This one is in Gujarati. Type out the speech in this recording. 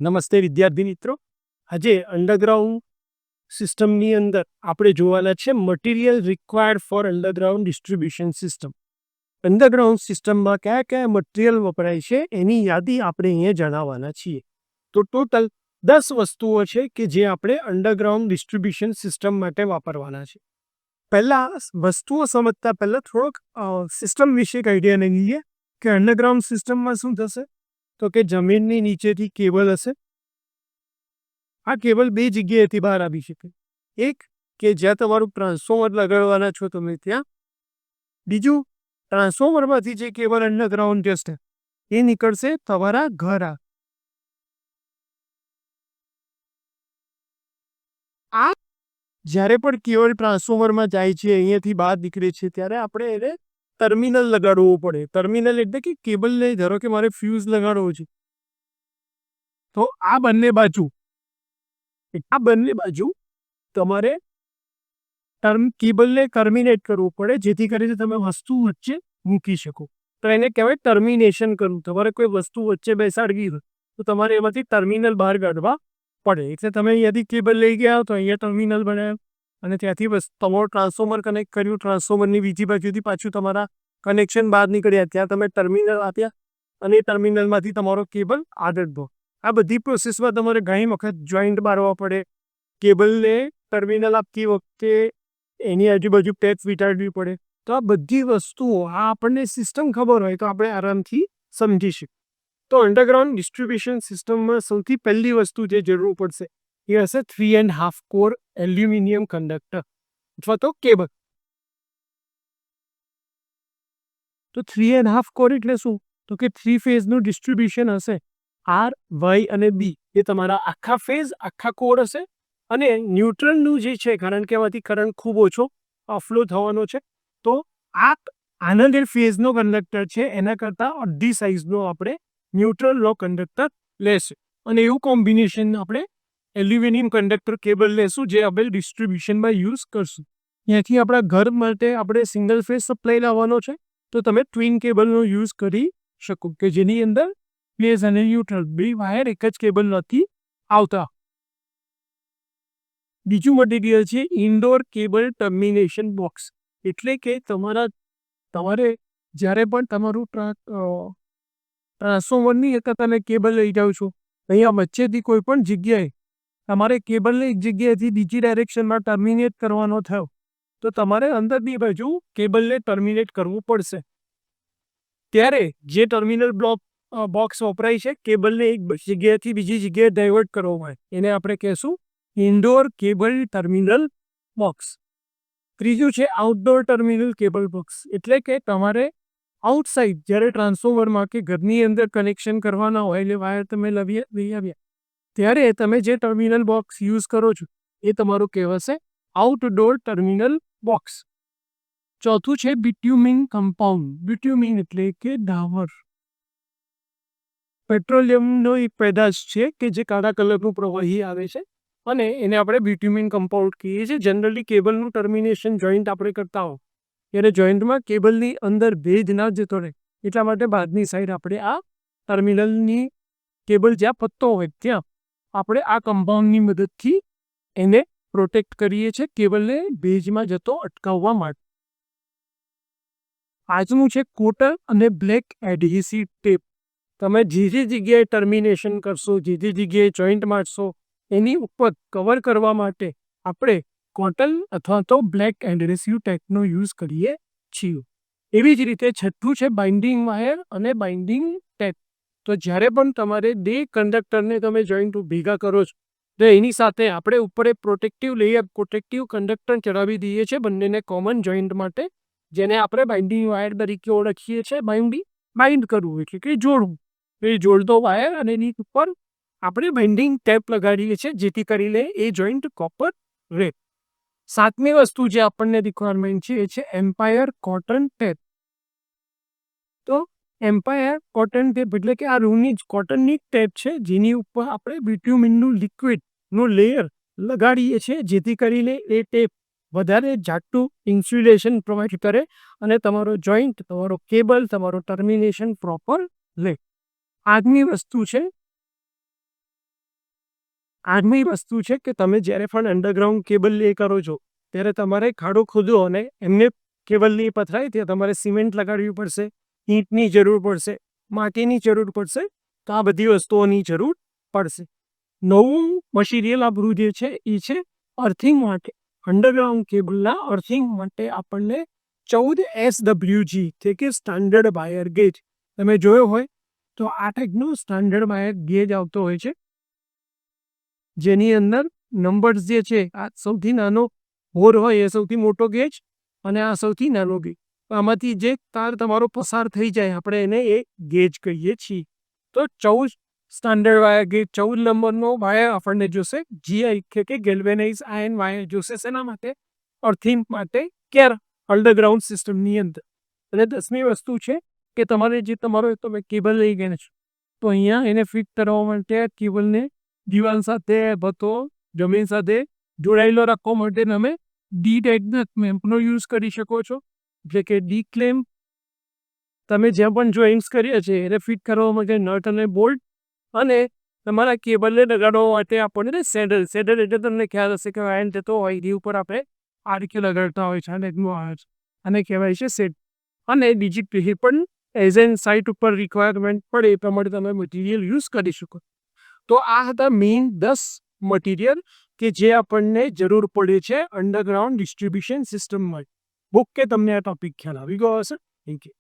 નમસ્તે વિદ્યાર્થી મિત્રો. આજે અંડરગ્રાઉન્ડ સિસ્ટમની અંદર આપણે જોવાના છે material required four underground distribution system. Underground સિસ્ટમમાં કયા કયા મટીરિયલ વપરાય છે એની યાદી આપણે અહીંયા જણાવવાના છીએ. તો ટોટલ 10 વસ્તુઓ છે કે જે આપણે અંડરગ્રાઉન્ડ ડિસ્ટ્રીબ્યુશન સિસ્ટમ માટે વાપરવાના છે. પહેલા વસ્તુઓ સમજતા પહેલા થોડોક સિસ્ટમ વિશે એક આઈડિયા લઈ લઈએ કે અંડરગ્રાઉન્ડ સિસ્ટમમાં શું થશે. તો કે જમીનની નીચેથી કેબલ હશે. આ કેબલ બે જગ્યાએથી બહાર આવી શકે. એક કે જ્યાં તમારું ટ્રાન્સફોર્મર લગાડવાના છો તમે ત્યાં. બીજું, ટ્રાન્સફોર્મરમાંથી જે કેબલ અંડરગ્રાઉન્ડ જશે એ નીકળશે તમારા ઘર. આ જ્યારે પણ કેબલ ટ્રાન્સફોર્મરમાં જાય છે અહીંયાથી બહાર નીકળે છે ત્યારે આપણે એને ટર્મિનલ લગાડવું પડે. ટર્મિનલ એટલે કે કેબલને ધારો કે મારે ફ્યુઝ લગાડવો છે તો આ બંને બાજુ તમારે કેબલને ટર્મિનેટ કરવું પડે જેથી કરીને તમે વસ્તુ વચ્ચે મૂકી શકો. તો એને કહેવાય ટર્મિનેશન કરવું. તમારે કોઈ વસ્તુ વચ્ચે બેસાડવી હોય તો તમારે એમાંથી ટર્મિનલ બહાર કાઢવા પડે. એટલે તમે અહીંયાથી કેબલ લઈ ગયા તો અહીંયા ટર્મિનલ બનાવ્યું અને ત્યાંથી બસ તમારું ટ્રાન્સફોર્મર કનેક્ટ કર્યું. ટ્રાન્સફોર્મરની બીજી બાજુથી પાછું તમારા કનેક્શન બહાર નીકળ્યા ત્યાં તમે ટર્મિનલ આપ્યા અને એ ટર્મિનલમાંથી તમારો કેબલ આગળ ગયો. આ બધી પ્રોસેસમાં તમારે ઘણી વખત જોઈન્ટ મારવા પડે. કેબલને ટર્મિનલ આપતી વખતે એની આજુબાજુ ટેપ વીંટાળવી પડે. તો આ બધી વસ્તુઓ આપણને સિસ્ટમ ખબર હોય તો આપણે આરામથી સમજી શકીએ. તો અંડરગ્રાઉન્ડ ડિસ્ટ્રીબ્યુશન સિસ્ટમમાં સૌથી પહેલી વસ્તુ જે જરૂર પડશે એ હશે 3.5 કોર એલ્યુમિનિયમ કંડક્ટર અથવા તો કેબલ. તો 3.5 કોર એટલે શું? તો કે 3 ફેઝનું ડિસ્ટ્રીબ્યુશન હશે. આર, વાય અને બી એ તમારા આખા ફેઝ આખા કોર હશે. અને ન્યુટ્રલનું જે છે કારણ કે એમાંથી કરંટ ખૂબ ઓછો ફ્લો થવાનો છે તો આના જે ફેઝનો કંડક્ટર છે એના કરતાં અડધી સાઇઝનો આપણે ન્યુટ્રલનો કંડક્ટર લેશે. અને એવું કોમ્બિનેશન આપણે એલ્યુમિનિયમ કંડક્ટર કેબલ લેશું જે આપણે ડિસ્ટ્રીબ્યુશનમાં યુઝ કરશું. ત્યાંથી આપણા ઘર માટે આપણે સિંગલ ફેઝ સપ્લાય લાવવાનો છે તો તમે ટ્વિન કેબલનો યુઝ કરી શકો કે જેની અંદર ફેઝ અને ન્યુટ્રલ બે વાયર એક જ કેબલ નથી આવતા. બીજું મટીરિયલ છે ઇન્ડોર કેબલ ટર્મિનેશન બોક્સ. એટલે કે તમારે જ્યારે પણ તમારું ટ્રાન્સફોર્મરની તમે કેબલ લઈ જાઓ છો અહીંયા વચ્ચેથી કોઈ પણ જગ્યાએ તમારે કેબલને એક જગ્યાએથી બીજી ડાયરેક્શનમાં ટર્મિનેટ કરવાનો થયો તો તમારે અંદરની બાજુ કેબલને ટર્મિનેટ કરવું પડશે. ત્યારે જે ટર્મિનલ બોક્સ વપરાય છે કેબલને એક જગ્યાએથી બીજી જગ્યાએ ડાયવર્ટ કરવો હોય એને આપણે કહેશું ઇન્ડોર કેબલ ટર્મિનલ બોક્સ. ત્રીજું છે આઉટડોર ટર્મિનલ કેબલ બોક્સ. એટલે કે તમારે આઉટસાઇડ જ્યારે ટ્રાન્સફોર્મરમાં કે ઘરની અંદર કનેક્શન કરવાના હોય એટલે વાયર તમે લઈ આવ્યા ત્યારે તમે જે ટર્મિનલ બોક્સ યુઝ કરો છો એ તમારું કહેવાશે આઉટડોર ટર્મિનલ બોક્સ. ચોથું છે બિટ્યુમિન કમ્પાઉન્ડ. બિટ્યુમિન એટલે કે ડામર. પેટ્રોલિયમનો એક પેદાશ છે કે જે કાળા કલરનું પ્રવાહી આવે છે અને એને આપણે બિટ્યુમિન કમ્પાઉન્ડ કહીએ છીએ. જનરલી કેબલનું ટર્મિનેશન જોઈન્ટ આપણે કરતા હો ત્યારે જોઈન્ટમાં કેબલની અંદર ભેજ ના જતો રહે એટલા માટે બહારની સાઈડ આપણે આ ટર્મિનલની કેબલ જ્યાં પત્તો હોય ત્યાં આપણે આ કમ્પાઉન્ડની મદદથી એને પ્રોટેક્ટ કરીએ છીએ કેબલને ભેજમાં જતો અટકાવવા માટે. આજનું છે કોટર અને બ્લેક એડહેસિવ ટેપ. તમે જે જગ્યાએ ટર્મિનેશન કરશો જે જગ્યાએ જોઈન્ટ મારશો એની ઉપર કવર કરવા માટે આપણે કોટન અથવા તો બ્લેક એડહેસિવ ટેપનો યુઝ કરીએ છીએ. એવી જ રીતે છઠ્ઠું છે બાઇન્ડિંગ વાયર અને બાઇન્ડિંગ ટેપ. તો જ્યારે પણ તમારે બે કંડક્ટરને તમે જોઈન્ટ ભેગા કરો છો તો એની સાથે આપણે ઉપર એક પ્રોટેક્ટિવ કંડક્ટર ચડાવી દઈએ છીએ બંનેને કોમન જોઈન્ટ માટે જેને આપણે બાઇન્ડિંગ વાયર તરીકે ઓળખીએ છીએ. બાઇન્ડ કરવું એટલે કે જોડવું. એ જોડતો વાયર અને એની ઉપર આપણે બાઇન્ડિંગ ટેપ લગાડીએ છીએ જેથી કરીને એ જોઈન્ટ કોપર રહે. સાતમી વસ્તુ જે આપણને રિક્વાયરમેન્ટ છે એ છે એમ્પાયર કોટન ટેપ. તો એમ્પાયર કોટન ટેપ એટલે કે આ રૂની જ કોટનની ટેપ છે જેની ઉપર આપણે બિટ્યુમિનનું લિક્વિડનું લેયર લગાડીએ છીએ જેથી કરીને એ ટેપ વધારે જાડું ઇન્સ્યુલેશન પ્રોવાઈડ કરે અને તમારો જોઈન્ટ તમારો કેબલ તમારો ટર્મિનેશન પ્રોપર લે. આગની વસ્તુ છે આઠમી વસ્તુ છે કે તમે જ્યારે પણ અંડરગ્રાઉન્ડ કેબલ લે કરો છો ત્યારે તમારે ખાડો ખોદો અને એમને કેબલની પથરાય ત્યાં તમારે સિમેન્ટ લગાડવી પડશે, ઈંટની જરૂર પડશે, માટીની જરૂર પડશે. તો આ બધી વસ્તુઓની જરૂર પડશે. નવું મટીરિયલ આપણું જે છે એ છે અર્થિંગ માટે. અંડરગ્રાઉન્ડ કેબલના અર્થિંગ માટે આપણને 14 SWG એટલે કે સ્ટાન્ડર્ડ વાયર ગેજ તમે જોયો હોય તો આ ટાઈપનું સ્ટાન્ડર્ડ વાયર ગેજ આવતો હોય છે, જેની અંદર નંબર્સ જે છે આ સૌથી નાનો હોર હોય એ સૌથી મોટો ગેજ અને આ સૌથી નાનો ગેજ. આમાંથી જે તાર તમારો પસાર થઈ જાય આપણે એને એ ગેજ કહીએ છીએ. તો 14 સ્ટાન્ડર્ડ વાયર ગેજ 14 નંબરનો વાયર આપણને જોશે. જીઆઈ એટલે કે ગેલ્વેનાઇઝ આયર્ન વાયર જોશે. શેના માટે? અર્થિંગ માટે. ક્યારે? અંડરગ્રાઉન્ડ સિસ્ટમની અંદર. અને 10મી વસ્તુ છે કે તમારે જે તમારો તમે કેબલ લઈ ગયા છો તો અહીંયા એને ફિટ કરવા માટે કેબલને દિવાલ સાથે અથવા જમીન સાથે જોડાયેલો રાખવા માટે તમે ડી ટાઈપના ક્લેમ્પનો યુઝ કરી શકો છો. એટલે કે ડી ક્લેમ્પ તમે જ્યાં પણ જોઈન્ટ્સ કર્યા છે એને ફિટ કરવા માટે નટ અને બોલ્ટ, અને તમારા કેબલને લગાડવા માટે આપણને સેડલ એટલે તમને ખ્યાલ હશે કે વાયર જતો હોય એની ઉપર આપણે આ રીતે લગાડતા હોય છે અને કહેવાય છે સેટ. અને બીજી પેલી પણ એઝ એન સાઇટ ઉપર રિક્વાયરમેન્ટ પડે એ પ્રમાણે તમે મટીરિયલ યુઝ કરી શકો. તો આ હતા મેઇન 10 મટીરિયલ કે જે આપણને જરૂર પડે છે અંડરગ્રાઉન્ડ ડિસ્ટ્રીબ્યુશન સિસ્ટમમાં. ઓકે, તમને આ ટોપિક ખ્યાલ આવી ગયો હશે. Thank you.